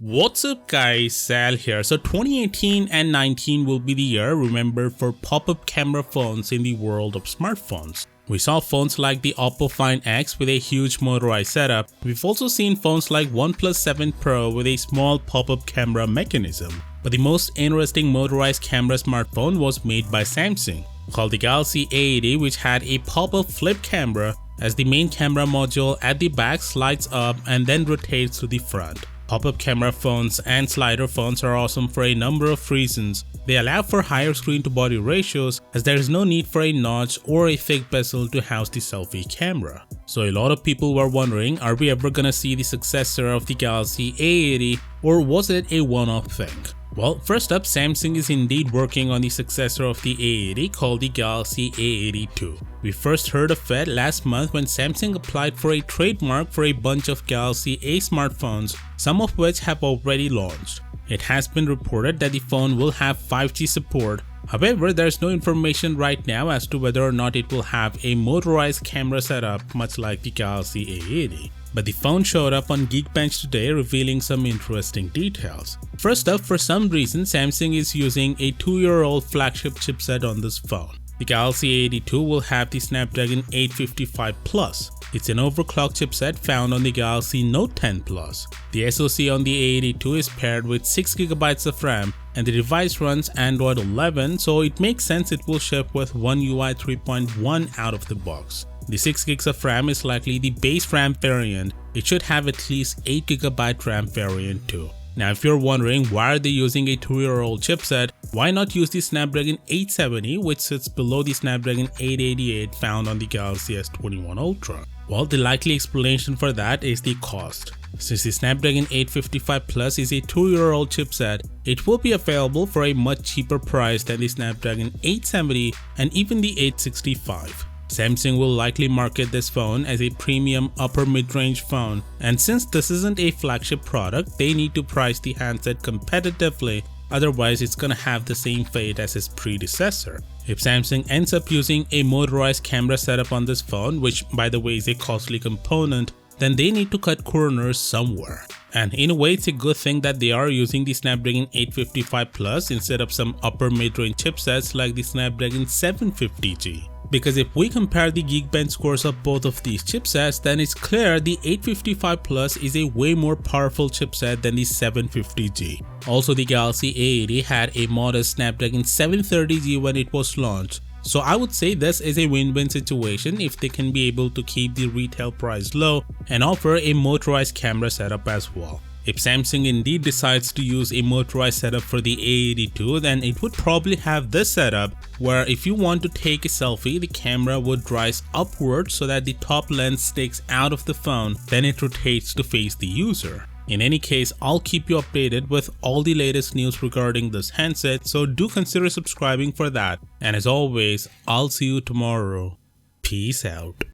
What's up guys, Sal here. So 2018 and 19 will be the year remembered for pop-up camera phones in the world of smartphones. We saw phones like the Oppo Find X with a huge motorized setup. We've also seen phones like OnePlus 7 Pro with a small pop-up camera mechanism. But the most interesting motorized camera smartphone was made by Samsung, called the Galaxy A80, which had a pop-up flip camera as the main camera module at the back slides up and then rotates to the front. Pop-up camera phones and slider phones are awesome for a number of reasons. They allow for higher screen-to-body ratios as there is no need for a notch or a thick bezel to house the selfie camera. So a lot of people were wondering, are we ever gonna see the successor of the Galaxy A80, or was it a one-off thing? Well, first up, Samsung is indeed working on the successor of the A80 called the Galaxy A82. We first heard of it last month when Samsung applied for a trademark for a bunch of Galaxy A smartphones, some of which have already launched. It has been reported that the phone will have 5G support. However, there's no information right now as to whether or not it will have a motorized camera setup much like the Galaxy A80. But the phone showed up on Geekbench today, revealing some interesting details. First up, for some reason, Samsung is using a 2-year-old flagship chipset on this phone. The Galaxy A82 will have the Snapdragon 855 Plus. It's an overclocked chipset found on the Galaxy Note 10 Plus. The SoC on the A82 is paired with 6GB of RAM, and the device runs Android 11, so it makes sense it will ship with One UI 3.1 out of the box. The 6GB of RAM is likely the base RAM variant. It should have at least 8GB RAM variant too. Now if you're wondering why are they using a 2-year-old chipset, why not use the Snapdragon 870 which sits below the Snapdragon 888 found on the Galaxy S21 Ultra? Well, the likely explanation for that is the cost. Since the Snapdragon 855 Plus is a 2-year-old chipset, it will be available for a much cheaper price than the Snapdragon 870 and even the 865. Samsung will likely market this phone as a premium upper mid-range phone, and since this isn't a flagship product, they need to price the handset competitively, otherwise it's gonna have the same fate as its predecessor. If Samsung ends up using a motorized camera setup on this phone, which by the way is a costly component, then they need to cut corners somewhere. And in a way, it's a good thing that they are using the Snapdragon 855 Plus instead of some upper mid-range chipsets like the Snapdragon 750G. Because if we compare the Geekbench scores of both of these chipsets, then it's clear the 855 Plus is a way more powerful chipset than the 750G. Also, the Galaxy A80 had a modest Snapdragon 730G when it was launched. So I would say this is a win-win situation if they can be able to keep the retail price low and offer a motorized camera setup as well. If Samsung indeed decides to use a motorized setup for the A82, then it would probably have this setup where if you want to take a selfie, the camera would rise upwards so that the top lens sticks out of the phone, then it rotates to face the user. In any case, I'll keep you updated with all the latest news regarding this handset, so do consider subscribing for that. And as always, I'll see you tomorrow. Peace out.